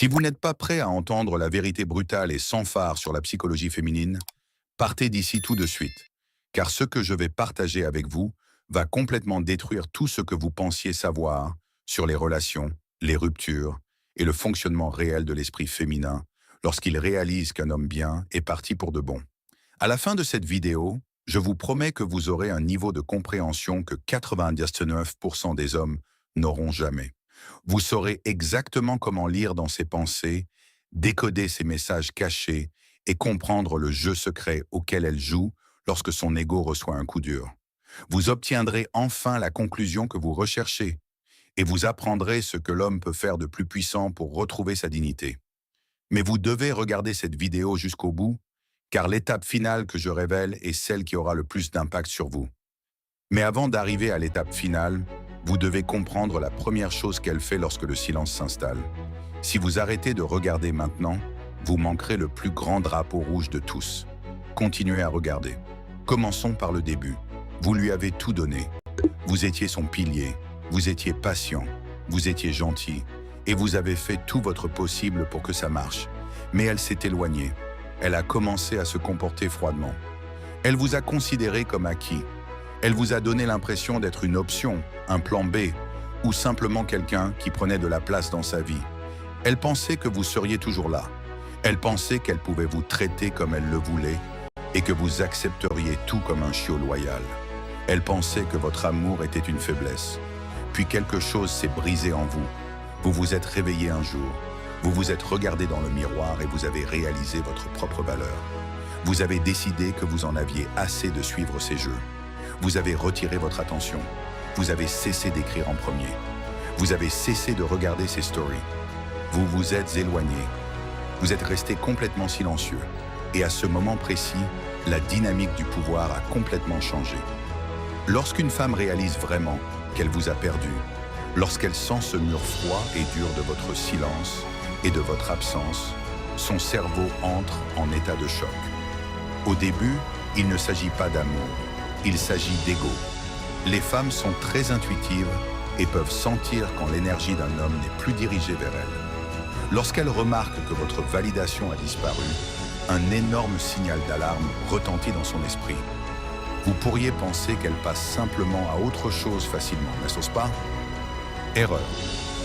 Si vous n'êtes pas prêt à entendre la vérité brutale et sans phare sur la psychologie féminine, partez d'ici tout de suite, car ce que je vais partager avec vous va complètement détruire tout ce que vous pensiez savoir sur les relations, les ruptures et le fonctionnement réel de l'esprit féminin lorsqu'il réalise qu'un homme bien est parti pour de bon. À la fin de cette vidéo, je vous promets que vous aurez un niveau de compréhension que 99% des hommes n'auront jamais. Vous saurez exactement comment lire dans ses pensées, décoder ses messages cachés et comprendre le jeu secret auquel elle joue lorsque son ego reçoit un coup dur. Vous obtiendrez enfin la conclusion que vous recherchez et vous apprendrez ce que l'homme peut faire de plus puissant pour retrouver sa dignité. Mais vous devez regarder cette vidéo jusqu'au bout, car l'étape finale que je révèle est celle qui aura le plus d'impact sur vous. Mais avant d'arriver à l'étape finale, vous devez comprendre la première chose qu'elle fait lorsque le silence s'installe. Si vous arrêtez de regarder maintenant, vous manquerez le plus grand drapeau rouge de tous. Continuez à regarder. Commençons par le début. Vous lui avez tout donné. Vous étiez son pilier, vous étiez patient, vous étiez gentil, et vous avez fait tout votre possible pour que ça marche. Mais elle s'est éloignée. Elle a commencé à se comporter froidement. Elle vous a considéré comme acquis. Elle vous a donné l'impression d'être une option, un plan B, ou simplement quelqu'un qui prenait de la place dans sa vie. Elle pensait que vous seriez toujours là. Elle pensait qu'elle pouvait vous traiter comme elle le voulait et que vous accepteriez tout comme un chiot loyal. Elle pensait que votre amour était une faiblesse. Puis quelque chose s'est brisé en vous. Vous vous êtes réveillé un jour. Vous vous êtes regardé dans le miroir et vous avez réalisé votre propre valeur. Vous avez décidé que vous en aviez assez de suivre ces jeux. Vous avez retiré votre attention. Vous avez cessé d'écrire en premier. Vous avez cessé de regarder ses stories. Vous vous êtes éloigné. Vous êtes resté complètement silencieux. Et à ce moment précis, la dynamique du pouvoir a complètement changé. Lorsqu'une femme réalise vraiment qu'elle vous a perdu, lorsqu'elle sent ce mur froid et dur de votre silence et de votre absence, son cerveau entre en état de choc. Au début, il ne s'agit pas d'amour, il s'agit d'ego. Les femmes sont très intuitives et peuvent sentir quand l'énergie d'un homme n'est plus dirigée vers elles. Lorsqu'elles remarquent que votre validation a disparu, un énorme signal d'alarme retentit dans son esprit. Vous pourriez penser qu'elle passe simplement à autre chose facilement, n'est-ce pas? Erreur.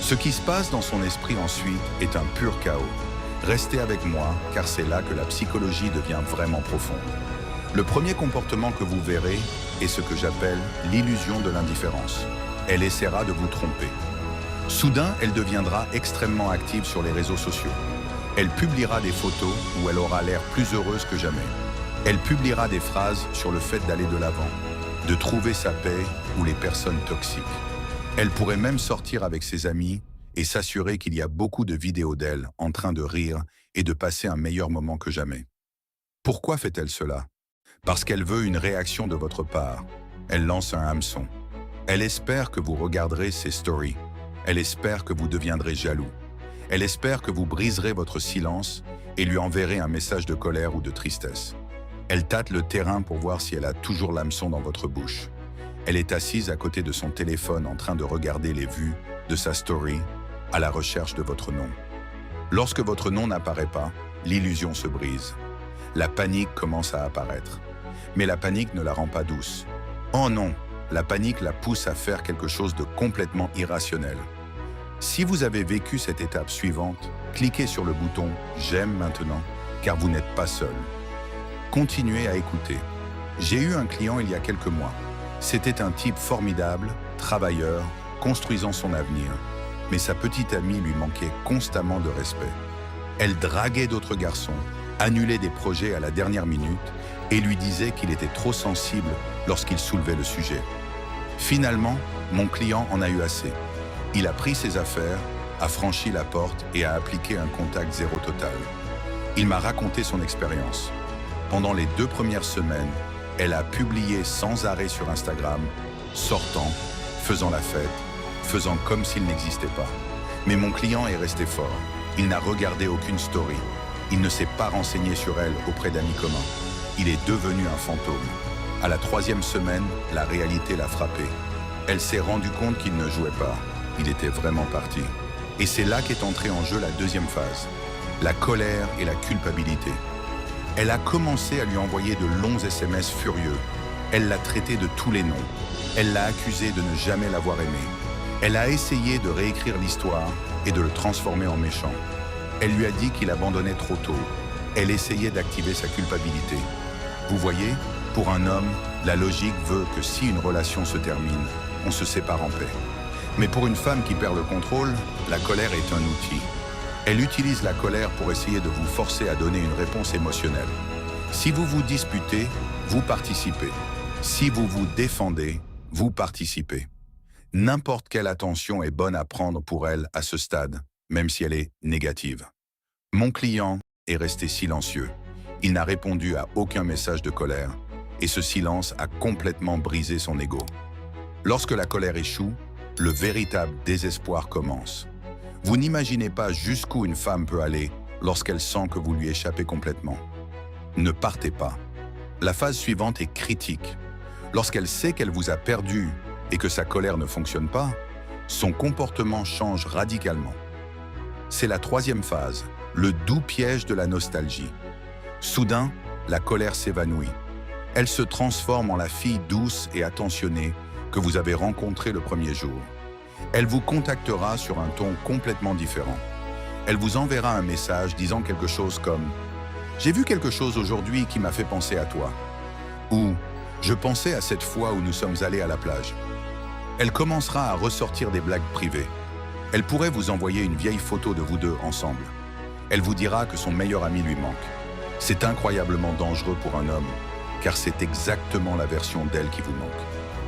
Ce qui se passe dans son esprit ensuite est un pur chaos. Restez avec moi, car c'est là que la psychologie devient vraiment profonde. Le premier comportement que vous verrez est ce que j'appelle l'illusion de l'indifférence. Elle essaiera de vous tromper. Soudain, elle deviendra extrêmement active sur les réseaux sociaux. Elle publiera des photos où elle aura l'air plus heureuse que jamais. Elle publiera des phrases sur le fait d'aller de l'avant, de trouver sa paix ou les personnes toxiques. Elle pourrait même sortir avec ses amis et s'assurer qu'il y a beaucoup de vidéos d'elle en train de rire et de passer un meilleur moment que jamais. Pourquoi fait-elle cela? Parce qu'elle veut une réaction de votre part. Elle lance un hameçon. Elle espère que vous regarderez ses stories. Elle espère que vous deviendrez jaloux. Elle espère que vous briserez votre silence et lui enverrez un message de colère ou de tristesse. Elle tâte le terrain pour voir si elle a toujours l'hameçon dans votre bouche. Elle est assise à côté de son téléphone en train de regarder les vues de sa story à la recherche de votre nom. Lorsque votre nom n'apparaît pas, l'illusion se brise. La panique commence à apparaître. Mais la panique ne la rend pas douce. Oh non, la panique la pousse à faire quelque chose de complètement irrationnel. Si vous avez vécu cette étape suivante, cliquez sur le bouton « J'aime maintenant » car vous n'êtes pas seul. Continuez à écouter. J'ai eu un client il y a quelques mois. C'était un type formidable, travailleur, construisant son avenir. Mais sa petite amie lui manquait constamment de respect. Elle draguait d'autres garçons, annulait des projets à la dernière minute et lui disait qu'il était trop sensible lorsqu'il soulevait le sujet. Finalement, mon client en a eu assez. Il a pris ses affaires, a franchi la porte et a appliqué un contact zéro total. Il m'a raconté son expérience. Pendant les 2 premières semaines, elle a publié sans arrêt sur Instagram, sortant, faisant la fête, faisant comme s'il n'existait pas. Mais mon client est resté fort. Il n'a regardé aucune story. Il ne s'est pas renseigné sur elle auprès d'amis communs. Il est devenu un fantôme. À la 3e semaine, la réalité l'a frappé. Elle s'est rendue compte qu'il ne jouait pas. Il était vraiment parti. Et c'est là qu'est entrée en jeu la deuxième phase, la colère et la culpabilité. Elle a commencé à lui envoyer de longs SMS furieux. Elle l'a traité de tous les noms. Elle l'a accusé de ne jamais l'avoir aimé. Elle a essayé de réécrire l'histoire et de le transformer en méchant. Elle lui a dit qu'il abandonnait trop tôt. Elle essayait d'activer sa culpabilité. Vous voyez, pour un homme, la logique veut que si une relation se termine, on se sépare en paix. Mais pour une femme qui perd le contrôle, la colère est un outil. Elle utilise la colère pour essayer de vous forcer à donner une réponse émotionnelle. Si vous vous disputez, vous participez. Si vous vous défendez, vous participez. N'importe quelle attention est bonne à prendre pour elle à ce stade, même si elle est négative. Mon client est resté silencieux. Il n'a répondu à aucun message de colère, et ce silence a complètement brisé son ego. Lorsque la colère échoue, le véritable désespoir commence. Vous n'imaginez pas jusqu'où une femme peut aller lorsqu'elle sent que vous lui échappez complètement. Ne partez pas. La phase suivante est critique. Lorsqu'elle sait qu'elle vous a perdu et que sa colère ne fonctionne pas, son comportement change radicalement. C'est la troisième phase, le doux piège de la nostalgie. Soudain, la colère s'évanouit. Elle se transforme en la fille douce et attentionnée que vous avez rencontrée le premier jour. Elle vous contactera sur un ton complètement différent. Elle vous enverra un message disant quelque chose comme « J'ai vu quelque chose aujourd'hui qui m'a fait penser à toi » ou « Je pensais à cette fois où nous sommes allés à la plage ». Elle commencera à ressortir des blagues privées. Elle pourrait vous envoyer une vieille photo de vous deux ensemble. Elle vous dira que son meilleur ami lui manque. C'est incroyablement dangereux pour un homme, car c'est exactement la version d'elle qui vous manque.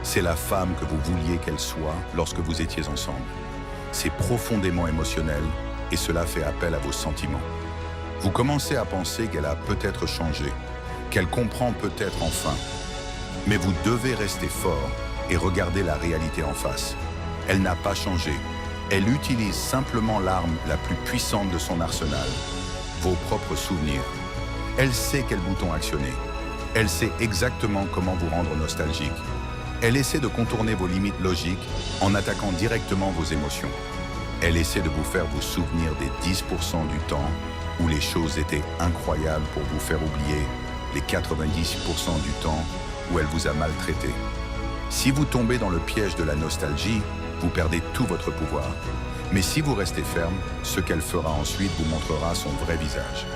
C'est la femme que vous vouliez qu'elle soit lorsque vous étiez ensemble. C'est profondément émotionnel et cela fait appel à vos sentiments. Vous commencez à penser qu'elle a peut-être changé, qu'elle comprend peut-être enfin. Mais vous devez rester fort et regarder la réalité en face. Elle n'a pas changé. Elle utilise simplement l'arme la plus puissante de son arsenal, vos propres souvenirs. Elle sait quel bouton actionner. Elle sait exactement comment vous rendre nostalgique. Elle essaie de contourner vos limites logiques en attaquant directement vos émotions. Elle essaie de vous faire vous souvenir des 10% du temps où les choses étaient incroyables pour vous faire oublier les 90% du temps où elle vous a maltraité. Si vous tombez dans le piège de la nostalgie, vous perdez tout votre pouvoir. Mais si vous restez ferme, ce qu'elle fera ensuite vous montrera son vrai visage.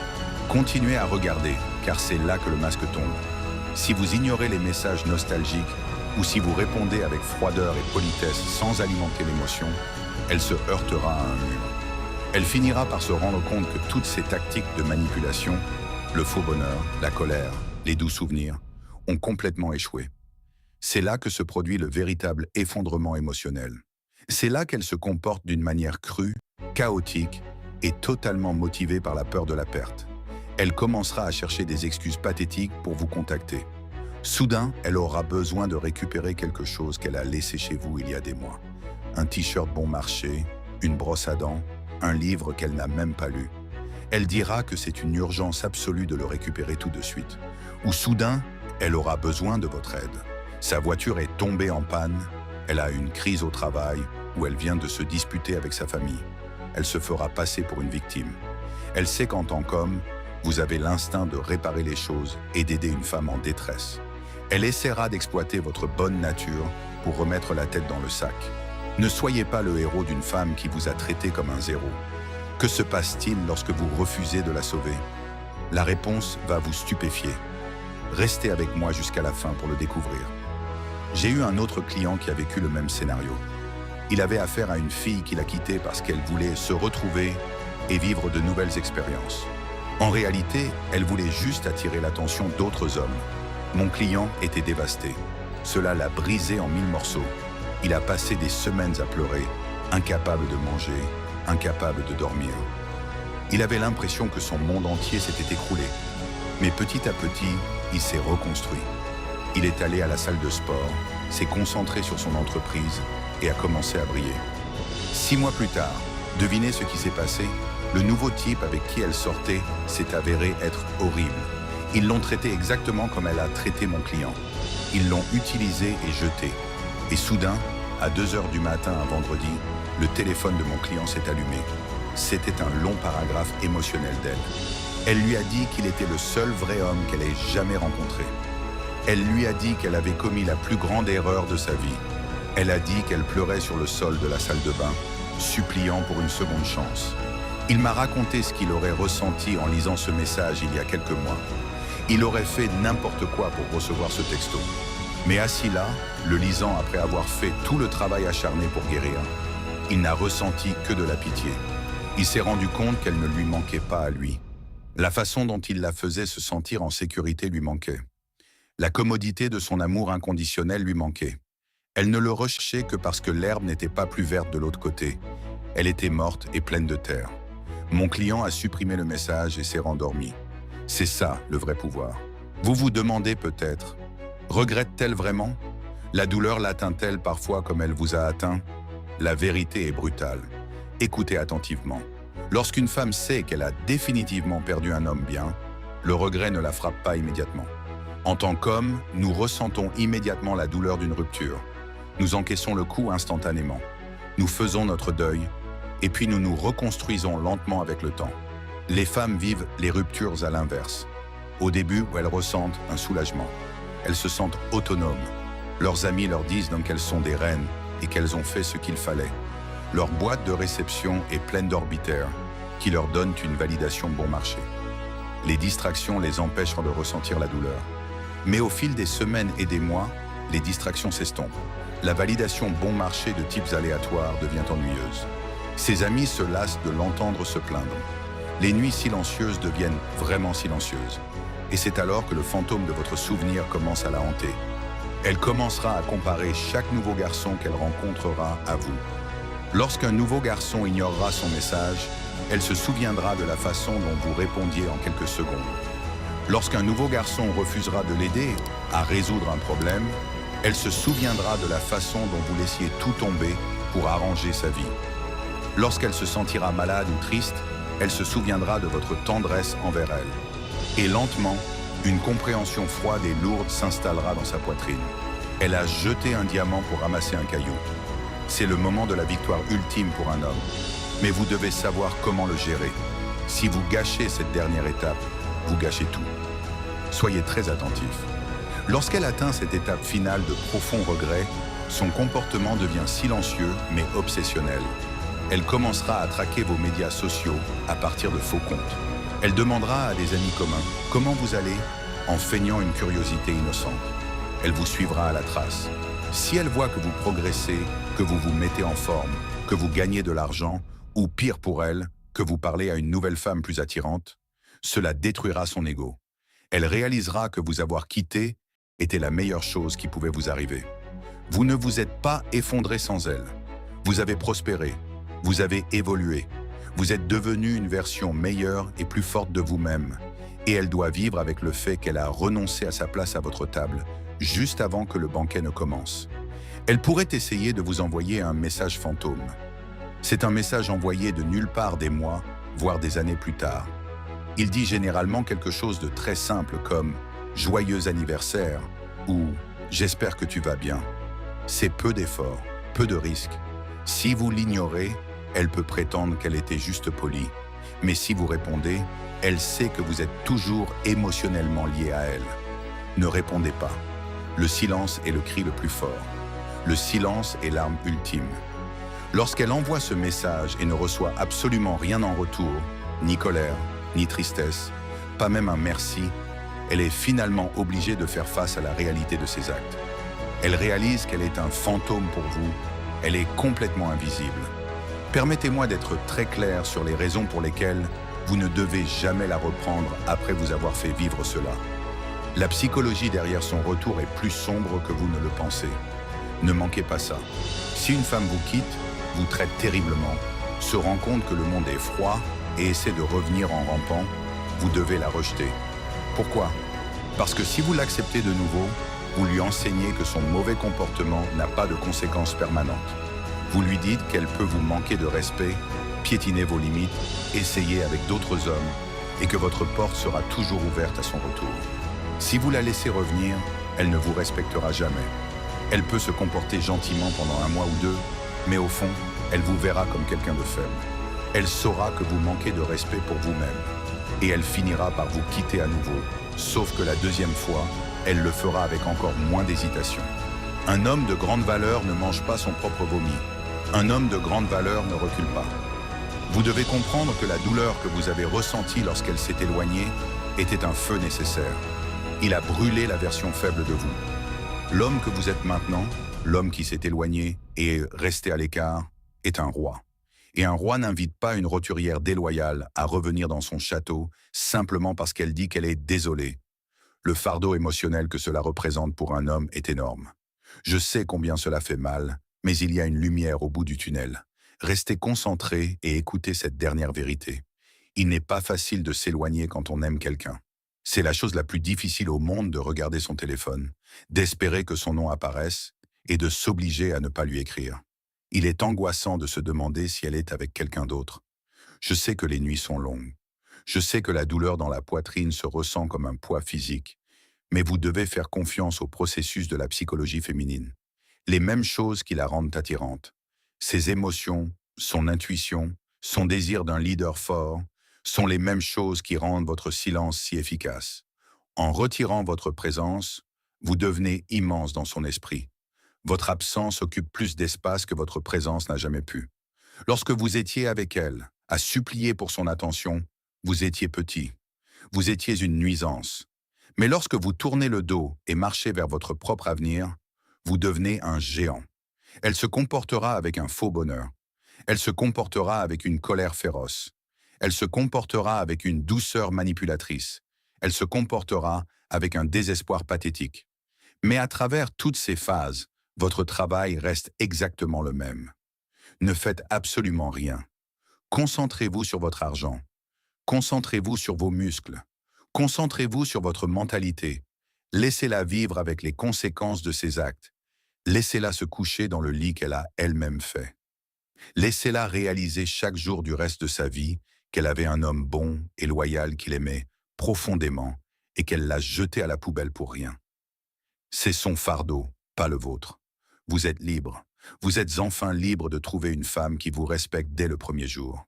Continuez à regarder, car c'est là que le masque tombe. Si vous ignorez les messages nostalgiques, ou si vous répondez avec froideur et politesse sans alimenter l'émotion, elle se heurtera à un mur. Elle finira par se rendre compte que toutes ces tactiques de manipulation, le faux bonheur, la colère, les doux souvenirs, ont complètement échoué. C'est là que se produit le véritable effondrement émotionnel. C'est là qu'elle se comporte d'une manière crue, chaotique et totalement motivée par la peur de la perte. Elle commencera à chercher des excuses pathétiques pour vous contacter. Soudain, elle aura besoin de récupérer quelque chose qu'elle a laissé chez vous il y a des mois. Un t-shirt bon marché, une brosse à dents, un livre qu'elle n'a même pas lu. Elle dira que c'est une urgence absolue de le récupérer tout de suite. Ou soudain, elle aura besoin de votre aide. Sa voiture est tombée en panne, elle a une crise au travail ou elle vient de se disputer avec sa famille. Elle se fera passer pour une victime. Elle sait qu'en tant qu'homme, vous avez l'instinct de réparer les choses et d'aider une femme en détresse. Elle essaiera d'exploiter votre bonne nature pour remettre la tête dans le sac. Ne soyez pas le héros d'une femme qui vous a traité comme un zéro. Que se passe-t-il lorsque vous refusez de la sauver? La réponse va vous stupéfier. Restez avec moi jusqu'à la fin pour le découvrir. J'ai eu un autre client qui a vécu le même scénario. Il avait affaire à une fille qu'il a quittée parce qu'elle voulait se retrouver et vivre de nouvelles expériences. En réalité, elle voulait juste attirer l'attention d'autres hommes. Mon client était dévasté. Cela l'a brisé en 1000 morceaux. Il a passé des semaines à pleurer, incapable de manger, incapable de dormir. Il avait l'impression que son monde entier s'était écroulé. Mais petit à petit, il s'est reconstruit. Il est allé à la salle de sport, s'est concentré sur son entreprise et a commencé à briller. 6 mois plus tard, devinez ce qui s'est passé? Le nouveau type avec qui elle sortait s'est avéré être horrible. Ils l'ont traité exactement comme elle a traité mon client. Ils l'ont utilisé et jeté. Et soudain, à 2 heures du matin un vendredi, Le téléphone de mon client s'est allumé. C'était un long paragraphe émotionnel d'elle. Elle lui a dit qu'il était le seul vrai homme qu'elle ait jamais rencontré. Elle lui a dit qu'elle avait commis la plus grande erreur de sa vie. Elle a dit qu'elle pleurait sur le sol de la salle de bain, suppliant pour une seconde chance. Il m'a raconté ce qu'il aurait ressenti en lisant ce message il y a quelques mois. Il aurait fait n'importe quoi pour recevoir ce texto. Mais assis là, le lisant après avoir fait tout le travail acharné pour guérir, il n'a ressenti que de la pitié. Il s'est rendu compte qu'elle ne lui manquait pas à lui. La façon dont il la faisait se sentir en sécurité lui manquait. La commodité de son amour inconditionnel lui manquait. Elle ne le recherchait que parce que l'herbe n'était pas plus verte de l'autre côté. Elle était morte et pleine de terre. Mon client a supprimé le message et s'est rendormi. C'est ça, le vrai pouvoir. Vous vous demandez peut-être, regrette-t-elle vraiment? La douleur l'atteint-elle parfois comme elle vous a atteint? La vérité est brutale. Écoutez attentivement. Lorsqu'une femme sait qu'elle a définitivement perdu un homme bien, le regret ne la frappe pas immédiatement. En tant qu'homme, nous ressentons immédiatement la douleur d'une rupture. Nous encaissons le coup instantanément. Nous faisons notre deuil, et puis nous nous reconstruisons lentement avec le temps. Les femmes vivent les ruptures à l'inverse. Au début, elles ressentent un soulagement. Elles se sentent autonomes. Leurs amis leur disent donc qu'elles sont des reines et qu'elles ont fait ce qu'il fallait. Leur boîte de réception est pleine d'orbitaires qui leur donnent une validation bon marché. Les distractions les empêchent de ressentir la douleur. Mais au fil des semaines et des mois, les distractions s'estompent. La validation bon marché de types aléatoires devient ennuyeuse. Ses amis se lassent de l'entendre se plaindre. Les nuits silencieuses deviennent vraiment silencieuses. Et c'est alors que le fantôme de votre souvenir commence à la hanter. Elle commencera à comparer chaque nouveau garçon qu'elle rencontrera à vous. Lorsqu'un nouveau garçon ignorera son message, elle se souviendra de la façon dont vous répondiez en quelques secondes. Lorsqu'un nouveau garçon refusera de l'aider à résoudre un problème, elle se souviendra de la façon dont vous laissiez tout tomber pour arranger sa vie. Lorsqu'elle se sentira malade ou triste, elle se souviendra de votre tendresse envers elle. Et lentement, une compréhension froide et lourde s'installera dans sa poitrine. Elle a jeté un diamant pour ramasser un caillou. C'est le moment de la victoire ultime pour un homme. Mais vous devez savoir comment le gérer. Si vous gâchez cette dernière étape, vous gâchez tout. Soyez très attentifs. Lorsqu'elle atteint cette étape finale de profond regret, son comportement devient silencieux mais obsessionnel. Elle commencera à traquer vos médias sociaux à partir de faux comptes. Elle demandera à des amis communs « Comment vous allez ?» en feignant une curiosité innocente. Elle vous suivra à la trace. Si elle voit que vous progressez, que vous vous mettez en forme, que vous gagnez de l'argent, ou pire pour elle, que vous parlez à une nouvelle femme plus attirante, cela détruira son ego. Elle réalisera que vous avoir quitté était la meilleure chose qui pouvait vous arriver. Vous ne vous êtes pas effondré sans elle. Vous avez prospéré, vous avez évolué, vous êtes devenu une version meilleure et plus forte de vous-même, et elle doit vivre avec le fait qu'elle a renoncé à sa place à votre table, juste avant que le banquet ne commence. Elle pourrait essayer de vous envoyer un message fantôme. C'est un message envoyé de nulle part des mois, voire des années plus tard. Il dit généralement quelque chose de très simple comme « Joyeux anniversaire » ou « J'espère que tu vas bien ». C'est peu d'efforts, peu de risques. Si vous l'ignorez, elle peut prétendre qu'elle était juste polie. Mais si vous répondez, elle sait que vous êtes toujours émotionnellement lié à elle. Ne répondez pas. Le silence est le cri le plus fort. Le silence est l'arme ultime. Lorsqu'elle envoie ce message et ne reçoit absolument rien en retour, ni colère, ni tristesse, pas même un merci, elle est finalement obligée de faire face à la réalité de ses actes. Elle réalise qu'elle est un fantôme pour vous, elle est complètement invisible. Permettez-moi d'être très clair sur les raisons pour lesquelles vous ne devez jamais la reprendre après vous avoir fait vivre cela. La psychologie derrière son retour est plus sombre que vous ne le pensez. Ne manquez pas ça. Si une femme vous quitte, vous traite terriblement, se rend compte que le monde est froid et essaie de revenir en rampant, vous devez la rejeter. Pourquoi? Parce que si vous l'acceptez de nouveau, vous lui enseignez que son mauvais comportement n'a pas de conséquences permanentes. Vous lui dites qu'elle peut vous manquer de respect, piétiner vos limites, essayer avec d'autres hommes, et que votre porte sera toujours ouverte à son retour. Si vous la laissez revenir, elle ne vous respectera jamais. Elle peut se comporter gentiment pendant un mois ou deux, mais au fond, Elle vous verra comme quelqu'un de faible. Elle saura que vous manquez de respect pour vous-même. Et elle finira par vous quitter à nouveau, sauf que la deuxième fois, elle le fera avec encore moins d'hésitation. Un homme de grande valeur ne mange pas son propre vomi. Un homme de grande valeur ne recule pas. Vous devez comprendre que la douleur que vous avez ressentie lorsqu'elle s'est éloignée était un feu nécessaire. Il a brûlé la version faible de vous. L'homme que vous êtes maintenant, l'homme qui s'est éloigné et est resté à l'écart, est un roi. Et un roi n'invite pas une roturière déloyale à revenir dans son château simplement parce qu'elle dit qu'elle est désolée. Le fardeau émotionnel que cela représente pour un homme est énorme. Je sais combien cela fait mal, mais il y a une lumière au bout du tunnel. Restez concentrés et écoutez cette dernière vérité. Il n'est pas facile de s'éloigner quand on aime quelqu'un. C'est la chose la plus difficile au monde de regarder son téléphone, d'espérer que son nom apparaisse et de s'obliger à ne pas lui écrire. Il est angoissant de se demander si elle est avec quelqu'un d'autre. Je sais que les nuits sont longues. Je sais que la douleur dans la poitrine se ressent comme un poids physique. Mais vous devez faire confiance au processus de la psychologie féminine. Les mêmes choses qui la rendent attirante. Ses émotions, son intuition, son désir d'un leader fort, sont les mêmes choses qui rendent votre silence si efficace. En retirant votre présence, vous devenez immense dans son esprit. Votre absence occupe plus d'espace que votre présence n'a jamais pu. Lorsque vous étiez avec elle, à supplier pour son attention, vous étiez petit. Vous étiez une nuisance. Mais lorsque vous tournez le dos et marchez vers votre propre avenir, vous devenez un géant. Elle se comportera avec un faux bonheur. Elle se comportera avec une colère féroce. Elle se comportera avec une douceur manipulatrice. Elle se comportera avec un désespoir pathétique. Mais à travers toutes ces phases, votre travail reste exactement le même. Ne faites absolument rien. Concentrez-vous sur votre argent. Concentrez-vous sur vos muscles. Concentrez-vous sur votre mentalité. Laissez-la vivre avec les conséquences de ses actes. Laissez-la se coucher dans le lit qu'elle a elle-même fait. Laissez-la réaliser chaque jour du reste de sa vie qu'elle avait un homme bon et loyal qu'il aimait profondément et qu'elle l'a jeté à la poubelle pour rien. C'est son fardeau, pas le vôtre. Vous êtes libre. Vous êtes enfin libre de trouver une femme qui vous respecte dès le premier jour.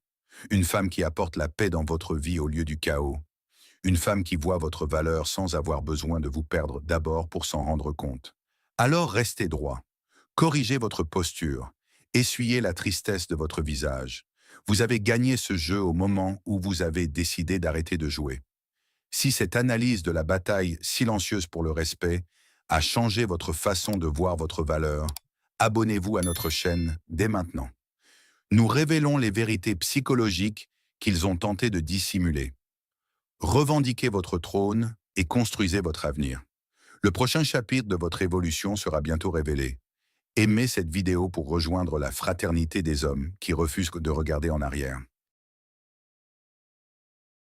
Une femme qui apporte la paix dans votre vie au lieu du chaos. Une femme qui voit votre valeur sans avoir besoin de vous perdre d'abord pour s'en rendre compte. Alors restez droit. Corrigez votre posture. Essuyez la tristesse de votre visage. Vous avez gagné ce jeu au moment où vous avez décidé d'arrêter de jouer. Si cette analyse de la bataille silencieuse pour le respect a changé votre façon de voir votre valeur, abonnez-vous à notre chaîne dès maintenant. Nous révélons les vérités psychologiques qu'ils ont tenté de dissimuler. Revendiquez votre trône et construisez votre avenir. Le prochain chapitre de votre évolution sera bientôt révélé. Aimez cette vidéo pour rejoindre la fraternité des hommes qui refusent de regarder en arrière.